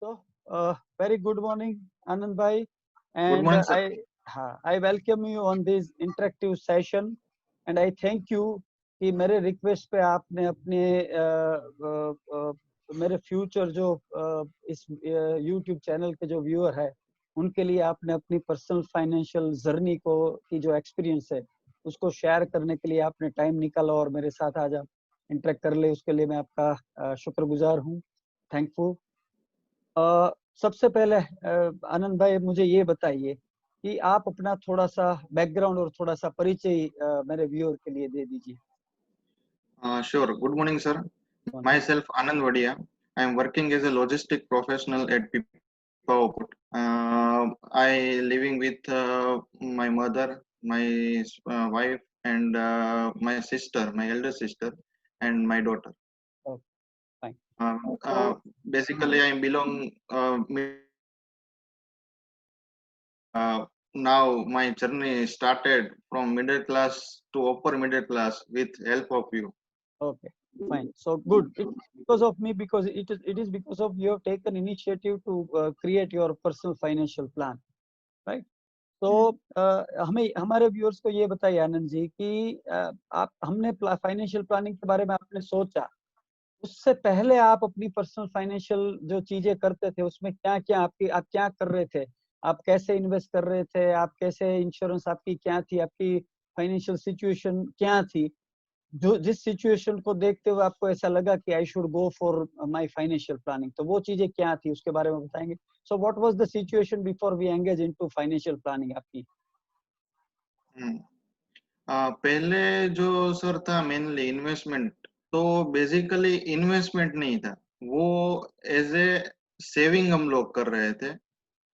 So, very good morning, Anand bhai, Good and morning, sir. I welcome you on this interactive session, and I thank you कि मेरे request पे आपने अपने मेरे future जो इस यूट्यूब चैनल के जो व्यूअर है उनके लिए आपने अपनी पर्सनल फाइनेंशियल जर्नी को की जो एक्सपीरियंस है उसको शेयर करने के लिए आपने टाइम निकाला और मेरे साथ आज आप इंटरेक्ट कर ले, उसके लिए मैं आपका शुक्रगुजार हूँ, थैंकफुल। सबसे पहले आनंद भाई मुझे ये बताइए कि आप अपना थोड़ा सा बैकग्राउंड और थोड़ा सा परिचय मेरे व्यूअर के लिए दे दीजिए। Sure. Good morning, sir. Myself, Anand Vadia. I am working as a logistic professional at Pipavav Port. I living with my mother, my wife, and my sister, my elder sister, and my daughter. Okay, fine. Uh, uh, So, Basically, I belong. Now my journey started from middle class to upper middle class with help of you. okay, fine. So good. It's because of me, because it is because of you have taken initiative to create your personal financial plan, right? तो हमें हमारे viewers को ये बताइए आनंद जी कि आप हमने financial planning के बारे में आपने सोचा, उससे पहले आप अपनी पर्सनल फाइनेंशियल जो चीजें करते थे उसमें क्या क्या आप क्या कर रहे थे, आप कैसे इन्वेस्ट कर रहे थे, आप कैसे इंश्योरेंस आपकी क्या थी, आपकी फाइनेंशियल सिचुएशन क्या थी, जो जिस सिचुएशन को देखते हुए आपको ऐसा लगा कि I should go for my financial planning, तो वो चीजें क्या थी उसके बारे में बताएंगे। So what was the situation before we engage into financial planning आपकी। पहले जो सर था मेनली इन्वेस्टमेंट, तो बेसिकली इन्वेस्टमेंट नहीं था वो, एज ए सेविंग हम लोग कर रहे थे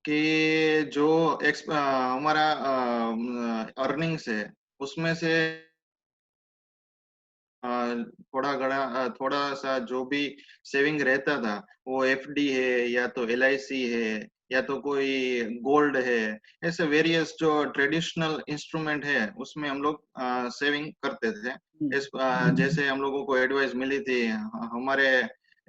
कि जो हमारा अर्निंग्स है उसमें से थोड़ा सा जो भी सेविंग रहता था वो एफडी है या तो एलआईसी है या तो कोई गोल्ड है, ऐसे वेरियस जो ट्रेडिशनल इंस्ट्रूमेंट है उसमें हम लोग सेविंग करते थे। जैसे हम लोगों को एडवाइस मिली थी हमारे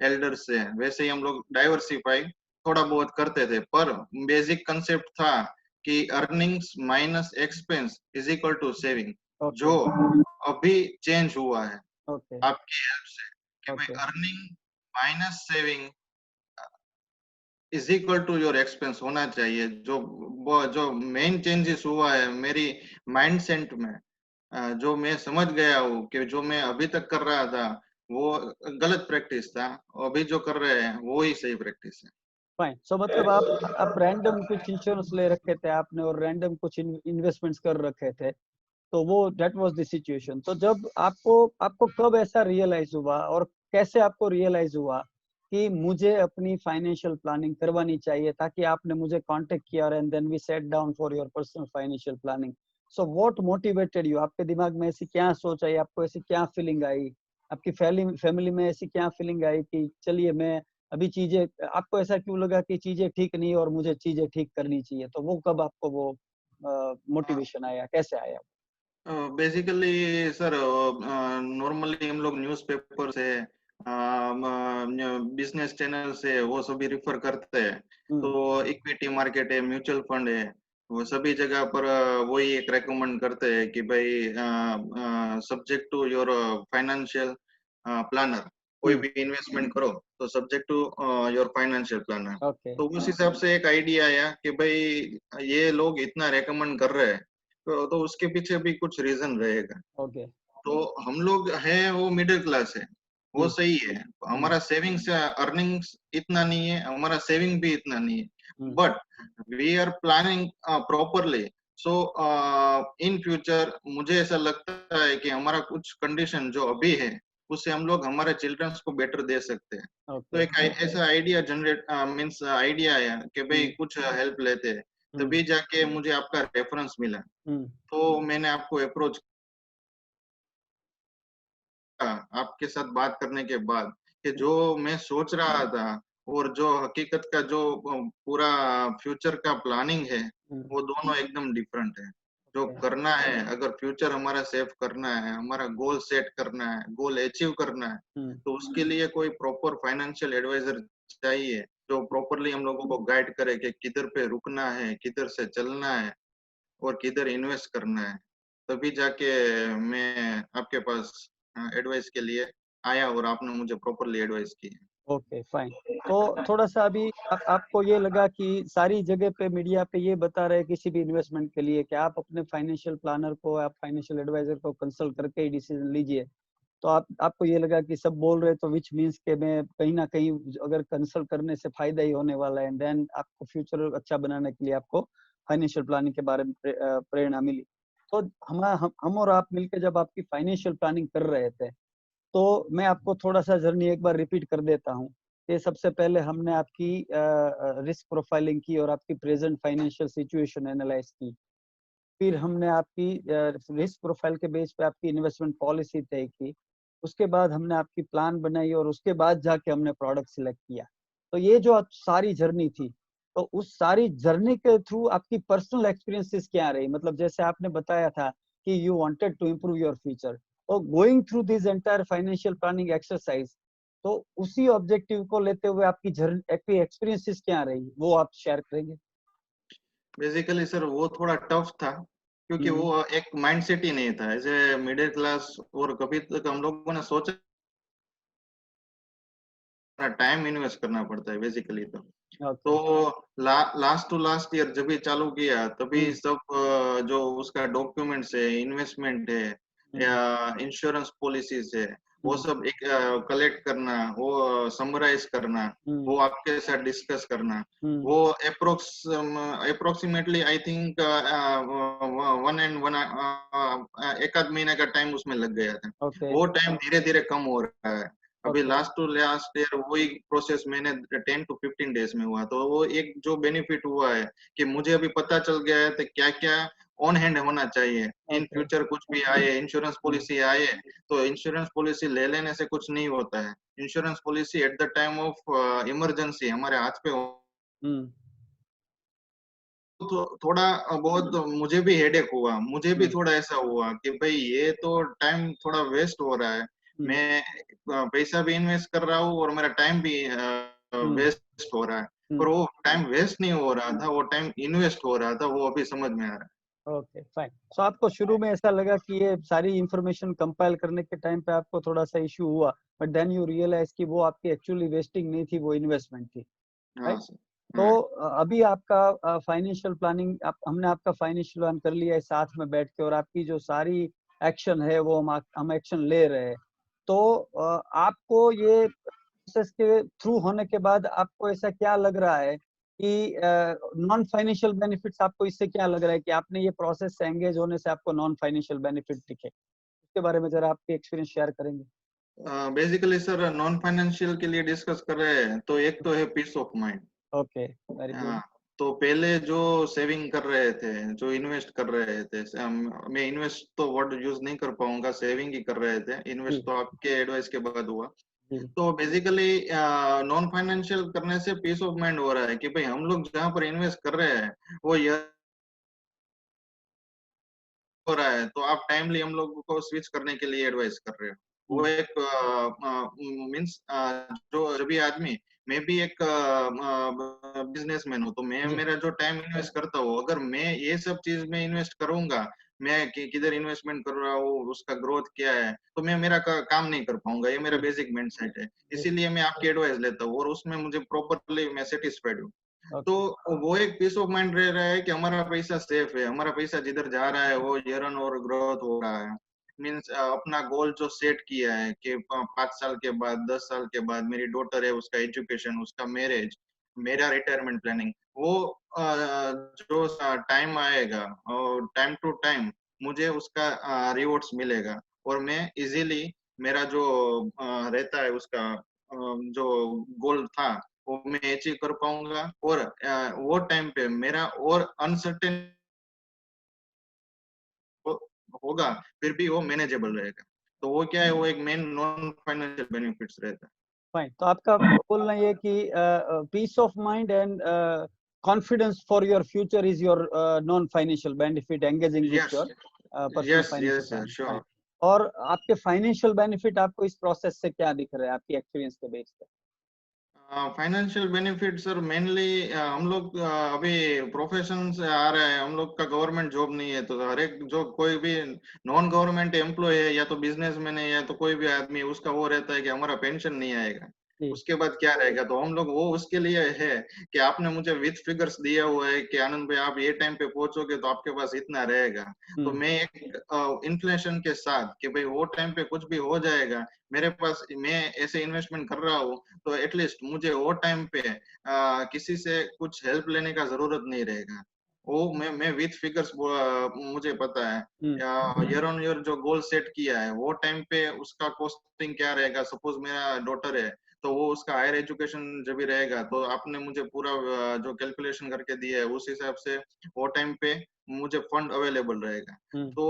एल्डर्स से, वैसे ही हम लोग डाइवर्सिफाई थोड़ा बहुत करते थे, पर बेसिक कंसेप्ट था कि earnings minus expense is equal to saving, जो अभी चेंज हुआ है ओके आपकी हेल्प से कि भाई okay earning minus saving is equal to your expense होना चाहिए। जो मेन चेंजेस हुआ है मेरी माइंडसेट में, जो मैं समझ गया हूँ कि जो मैं अभी तक कर रहा था वो गलत प्रैक्टिस था, अभी जो कर रहे हैं वो ही सही प्रैक्टिस है। फाइन। सो मतलब आप रैंडम कुछ इंश्योरेंस ले रखे थे आपने और रैंडम कुछ इन्वेस्टमेंट्स कर रखे थे, तो वो दैट वाज द सिचुएशन। तो जब आपको आपको कब ऐसा रियलाइज हुआ और कैसे आपको रियलाइज हुआ कि मुझे अपनी फाइनेंशियल प्लानिंग करवानी चाहिए, ताकि आपने मुझे कांटेक्ट किया and then we set down for your personal financial planning. So what motivated you, आपके दिमाग में ऐसी क्या सोच आई, आपको ऐसी क्या फीलिंग आई, आपकी फैमिली में ऐसी क्या फीलिंग आई कि चलिए मैं अभी चीजें, आपको ऐसा क्यों लगा कि चीजें ठीक नहीं और मुझे चीजें ठीक करनी चाहिए, तो वो कब आपको वो मोटिवेशन आया, कैसे आया? बेसिकली सर, नॉर्मली हम लोग न्यूज़पेपर से, बिजनेस चैनल से वो सभी रिफर करते हैं, तो इक्विटी मार्केट है, म्यूचुअल फंड है, वो सभी जगह पर वही एक रेकमेंड करते हैं कि भाई subject to your financial planner, कोई भी इन्वेस्टमेंट करो तो subject to your financial planner. Okay तो उस हिसाब से एक आइडिया आया कि भाई ये लोग इतना रेकमेंड कर रहे हैं, तो उसके पीछे भी कुछ रीजन रहेगा। ओके तो हम लोग हैं वो मिडिल क्लास है, वो सही है, हमारा सेविंग्स अर्निंग्स इतना नहीं है, हमारा सेविंग भी इतना नहीं है, but we are planning properly. So in future मुझे ऐसा लगता है कि हमारा कुछ कंडीशन जो अभी है उससे हम लोग हमारे चिल्ड्रंस को बेटर दे सकते हैं। तो एक ऐसा आइडिया जनरेट मीन्स आइडिया आया कि भाई कुछ हेल्प लेते हैं, तभी जाके मुझे आपका रेफरेंस मिला, तो मैंने आपको अप्रोच आपके साथ बात करने के बाद कि जो मैं सोच रहा था और जो हकीकत का जो पूरा फ्यूचर का प्लानिंग है वो दोनों एकदम डिफरेंट है। जो करना है, अगर फ्यूचर हमारा सेव करना है, हमारा गोल सेट करना है, गोल अचीव करना है, तो उसके लिए कोई प्रॉपर फाइनेंशियल एडवाइजर चाहिए, जो प्रॉपरली हम लोगों को गाइड करे कि किधर पे रुकना है, किधर से चलना है और किधर इन्वेस्ट करना है, तभी जाके मैं आपके पास एडवाइस के लिए आया और आपने मुझे प्रॉपरली एडवाइस की है। Okay fine. तो थोड़ा सा अभी आपको ये लगा कि सारी जगह पे मीडिया पे ये बता रहे हैं किसी भी इन्वेस्टमेंट के लिए कि आप अपने फाइनेंशियल प्लानर को, आप फाइनेंशियल एडवाइजर को कंसल्ट करके ही डिसीजन लीजिए, तो आपको ये लगा कि सब बोल रहे तो विच मीन्स के मैं कहीं ना कहीं अगर कंसल्ट करने से फायदा ही होने वाला है, एंड देन आपको फ्यूचर अच्छा बनाने के लिए आपको फाइनेंशियल प्लानिंग के बारे में प्रेरणा मिली। तो हम और आप मिलकर जब आपकी फाइनेंशियल प्लानिंग कर रहे थे, तो मैं आपको थोड़ा सा जर्नी एक बार रिपीट कर देता हूँ। कि सबसे पहले हमने आपकी रिस्क प्रोफाइलिंग की और आपकी प्रेजेंट फाइनेंशियल सिचुएशन एनालाइज की। फिर हमने आपकी रिस्क प्रोफाइल के बेस पे आपकी इन्वेस्टमेंट पॉलिसी तय की। उसके बाद हमने आपकी प्लान बनाई और उसके बाद जाके हमने प्रोडक्ट सिलेक्ट किया। तो ये जो सारी जर्नी थी, तो उस सारी जर्नी के थ्रू आपकी पर्सनल एक्सपीरियंसेस क्या रही? मतलब जैसे आपने बताया था कि you wanted to improve your future, तो going through this entire financial planning exercise, तो उसी ऑब्जेक्टिव को लेते हुए आपकी जर्नी, आपकी एक्सपीरियंसेस क्या रही, वो आप शेयर करेंगे? बेसिकली सर वो थोड़ा टफ था, क्योंकि हम्म। वो एक माइंडसेट ही नहीं था एज मिडिल क्लास, और कभी तक हम लोगों ने सोचा टाइम इन्वेस्ट करना पड़ता है बेसिकली। तो okay. Last to last year जब ये चालू किया तभी हम्म। सब जो उसका डॉक्यूमेंट्स है, इन्वेस्टमेंट है या हम्म। इंश्योरेंस पॉलिसीज है, वो हम्म। सब एक कलेक्ट करना, वो समराइज करना, हम्म। वो आपके साथ डिस्कस करना, हम्म। वो अप्रोक्सीमेटली आई थिंक 1 एक आध महीने का टाइम उसमें लग गया था। ओके। वो टाइम धीरे धीरे कम हो रहा है। अभी okay. Last to last year वही प्रोसेस मैंने 10 to 15 डेज में हुआ। तो वो एक जो बेनिफिट हुआ है कि मुझे अभी पता चल गया है तो क्या क्या ऑन हैंड होना चाहिए। In okay. फ्यूचर कुछ भी आए, इंश्योरेंस हम्म। पॉलिसी आए, तो इंश्योरेंस पॉलिसी ले लेने से कुछ नहीं होता है। Insurance policy at the time of emergency हमारे हाथ पे हम्म। तो थोड़ा बहुत मुझे भी हेडेक हुआ, मुझे भी हम्म। थोड़ा ऐसा हुआ कि भाई ये तो टाइम थोड़ा वेस्ट हो रहा है। हम्म। मैं पैसा भी इन्वेस्ट कर रहा हूँ और मेरा टाइम भी हम्म। वेस्ट हो रहा है। हम्म। पर वो टाइम वेस्ट नहीं हो रहा था, वो टाइम इन्वेस्ट हो रहा था, वो अभी समझ में आ रहा है। Okay fine. सो आपको शुरू में ऐसा लगा कि ये सारी इंफॉर्मेशन कंपाइल करने के टाइम पे आपको थोड़ा सा इश्यू हुआ, बट देन यू रियलाइज कि वो आपकी एक्चुअली वेस्टिंग नहीं थी, वो इन्वेस्टमेंट थी, हाँ राइट? सर। तो हाँ। अभी आपका फाइनेंशियल प्लानिंग, हमने आपका फाइनेंशियल प्लान कर लिया है साथ में बैठ के, और आपकी जो सारी एक्शन है वो हम एक्शन ले रहे हैं। तो आपको ये प्रोसेस के थ्रू होने के बाद आपको ऐसा क्या लग रहा है कि नॉन फाइनेंशियल बेनिफिट्स, आपको इससे क्या लग रहा है कि आपने ये प्रोसेस से एंगेज होने से आपको नॉन फाइनेंशियल बेनिफिट दिखे? उसके बारे में जरा आपके एक्सपीरियंस शेयर करेंगे? बेसिकली सर नॉन फाइनेंशियल के लिए डिस्कस कर रहे हैं तो एक तो है peace of mind. Okay, very good. हाँ, तो पहले जो सेविंग कर रहे थे, जो इन्वेस्ट कर रहे थे, मैं इन्वेस्ट तो वर्ड यूज नहीं कर पाऊंगा, सेविंग ही कर रहे थे, जी। इन्वेस्ट तो आपके एडवाइस के बाद हुआ। जी। तो बेसिकली नॉन फाइनेंशियल करने से पीस ऑफ माइंड हो रहा है कि भाई हम लोग जहाँ पर इन्वेस्ट कर रहे हैं वो ये हो रहा है, तो आप टाइमली हम लोग को स्विच करने के लिए एडवाइस कर रहे हो। वो हम्म। एक मीन्स जो अभी आदमी, मैं भी एक बिजनेसमैन हूँ, तो मैं जी। मेरा जो टाइम इन्वेस्ट करता हूँ, अगर मैं ये सब चीज में इन्वेस्ट करूंगा, मैं किधर इन्वेस्टमेंट कर रहा हूँ, उसका ग्रोथ क्या है, तो मैं मेरा काम नहीं कर पाऊंगा। ये मेरा जी। बेसिक माइंड सेट है। जी। इसीलिए मैं आपकी एडवाइस लेता हूँ और उसमें मुझे प्रॉपरली मैं सेटिस्फाइड हूँ। तो ओके। वो एक पीस ऑफ माइंड रह रहा है कि हमारा पैसा सेफ है, हमारा पैसा जिधर जा रहा है वो अर्न और ग्रोथ हो रहा है। मीन्स अपना गोल जो सेट किया है कि 5 साल के बाद, 10 साल के बाद मेरी डॉटर है, उसका एजुकेशन, उसका मैरिज, मेरा रिटायरमेंट प्लानिंग, वो जो टाइम आएगा और टाइम टू टाइम मुझे उसका रिवॉर्ड्स मिलेगा, और मैं इजीली मेरा जो रहता है उसका जो गोल था वो मैं अचीव कर पाऊंगा। और वो टाइम पे मेरा और अनसर्टेन होगा, फिर भी वो मैनेजेबल रहेगा। तो वो क्या है, वो एक मेन नॉन फाइनेंशियल बेनिफिट्स रहता है। फाइन। तो आपका बोलना ये कि peace of mind and confidence for your future is your non financial benefit engaging with yes, your personal yes, financial yes plan, sure. Fine. और आपके फाइनेंशियल बेनिफिट आपको इस प्रोसेस से क्या दिख रहा है आपकी एक्सपीरियंस के बेस पे? फाइनेंशियल बेनिफिट सर मेनली हम लोग अभी प्रोफेशन से आ रहे हैं, हम लोग का गवर्नमेंट जॉब नहीं है, तो हर एक जो कोई भी नॉन गवर्नमेंट एम्प्लॉय है या तो बिजनेसमैन है या तो कोई भी आदमी, उसका वो रहता है कि हमारा पेंशन नहीं आएगा, जी उसके बाद क्या रहेगा। तो हम लोग वो उसके लिए है कि आपने मुझे विथ फिगर्स दिया हुआ है कि आनंद भाई आप ये टाइम पे पहुंचोगे तो आपके पास इतना रहेगा। तो मैं एक इन्फ्लेशन के साथ कि भाई वो टाइम पे कुछ भी हो जाएगा, मेरे पास मैं ऐसे इन्वेस्टमेंट कर रहा हूँ, तो एटलीस्ट मुझे वो टाइम पे किसी से कुछ हेल्प लेने का जरूरत नहीं रहेगा। वो मैं विथ फिगर्स मुझे पता है ईयर ऑन ईयर जो गोल सेट किया है वो टाइम पे उसका कॉस्टिंग क्या रहेगा। सपोज मेरा डॉटर है तो वो उसका हायर एजुकेशन जब भी रहेगा, तो आपने मुझे पूरा जो कैलकुलेशन करके दिया है उस हिसाब से वो टाइम पे मुझे फंड अवेलेबल रहेगा। तो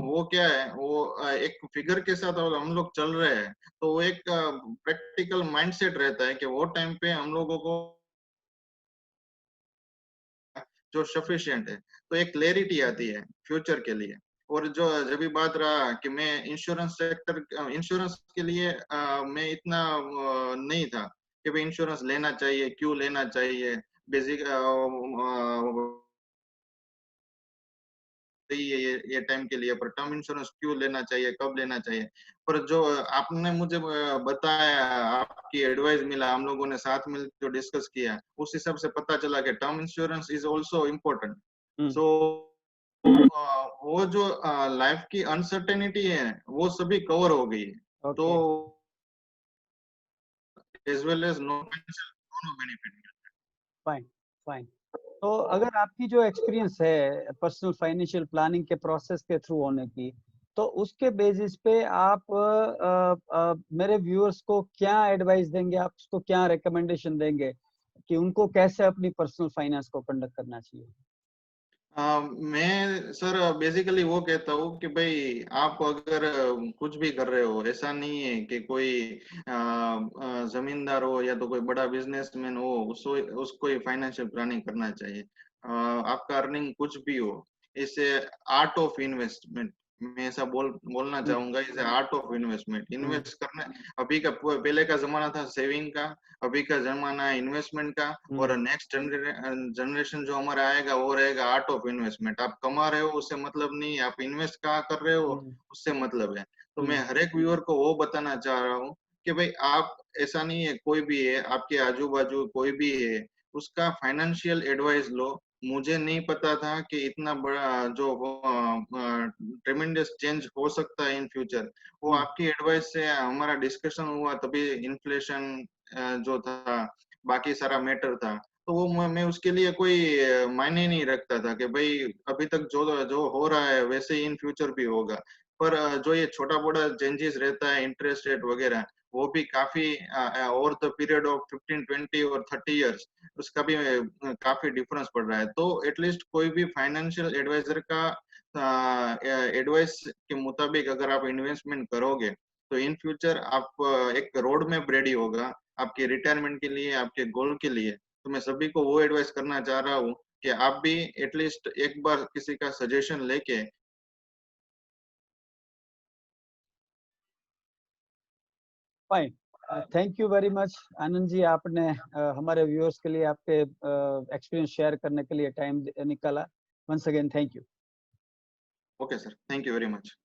वो क्या है, वो एक फिगर के साथ अगर हम लोग चल रहे हैं तो वो एक प्रैक्टिकल माइंडसेट रहता है कि वो टाइम पे हम लोगों को जो सफिशिएंट है, तो एक क्लैरिटी आती है फ्यूचर के लिए। और जो जब भी बात रहा कि मैं इंश्योरेंस सेक्टर, इंश्योरेंस के लिए मैं इतना नहीं था कि भाई इंश्योरेंस लेना चाहिए, क्यों लेना चाहिए, बेसिक सही है ये टाइम के लिए, पर टर्म इंश्योरेंस क्यों लेना चाहिए, कब लेना चाहिए। पर जो आपने मुझे बताया, आपकी एडवाइस मिला, हम लोगों ने साथ मिल जो डिस्कस किया, उस हिसाब से पता चला कि term insurance is also important. So वो जो लाइफ की अनसर्टेनिटी है वो सभी कवर हो गई है। तो okay as well as no pension दोनों बेनिफिट। Fine fine. तो अगर आपकी जो एक्सपीरियंस है पर्सनल फाइनेंशियल प्लानिंग के प्रोसेस के थ्रू होने की, तो उसके बेसिस पे आप मेरे व्यूअर्स को क्या एडवाइस देंगे, आप उसको क्या रिकमेंडेशन देंगे कि उनको कैसे अपनी पर्सनल फाइनेंस को कंडक्ट करना चाहिए? मैं सर बेसिकली वो कहता हूँ कि भाई आप अगर कुछ भी कर रहे हो, ऐसा नहीं है कि कोई जमींदार हो या तो कोई बड़ा बिजनेसमैन हो उसको ही फाइनेंशियल प्लानिंग करना चाहिए। आपका अर्निंग कुछ भी हो, इसे आर्ट ऑफ इन्वेस्टमेंट मैं ऐसा बोलना हम्म, चाहूंगा, इसे art of investment hmm, invest करना। अभी का पहले का जमाना था सेविंग का, अभी का जमाना है इन्वेस्टमेंट का। हम्म, और नेक्स्ट जनरेशन जो हमारा आएगा वो रहेगा आर्ट ऑफ इन्वेस्टमेंट। आप कमा रहे हो उससे मतलब नहीं, आप इन्वेस्ट कहाँ कर रहे हो हम्म, उससे मतलब है। तो मैं हम्म, हर एक व्यूअर को वो बताना चाह रहा हूँ कि भाई आप, ऐसा नहीं है कोई भी है आपके आजू बाजू कोई भी है, उसका फाइनेंशियल एडवाइस लो। मुझे नहीं पता था कि इतना बड़ा जो ट्रेमेंडस चेंज हो सकता है इन फ्यूचर। वो हम्म, आपकी एडवाइस से हमारा डिस्कशन हुआ, तभी इन्फ्लेशन जो था, बाकी सारा मैटर था। तो वो मैं उसके लिए कोई मायने नहीं रखता था कि भाई अभी तक जो जो हो रहा है वैसे ही इन फ्यूचर भी होगा। पर जो ये छोटा बड़ा चेंजेस रहता है इंटरेस्ट रेट वगैरह, वो भी काफी ओवर द पीरियड ऑफ 15 20 और 30 इयर्स उसका भी काफी डिफरेंस पड़ रहा है। तो एटलीस्ट कोई भी फाइनेंशियल एडवाइजर का एडवाइस के मुताबिक अगर आप इन्वेस्टमेंट करोगे तो इन फ्यूचर आप एक रोड मैप रेडी होगा आपके रिटायरमेंट के लिए, आपके गोल के लिए। तो मैं सभी को वो एडवाइस करना चाह रहा हूँ कि आप भी एटलीस्ट एक बार किसी का सजेशन लेके। Fine. Thank you very much Anand ji, आपने हमारे व्यूअर्स के लिए आपके एक्सपीरियंस शेयर करने के लिए टाइम निकाला। Once again thank you. Okay sir, thank you very much.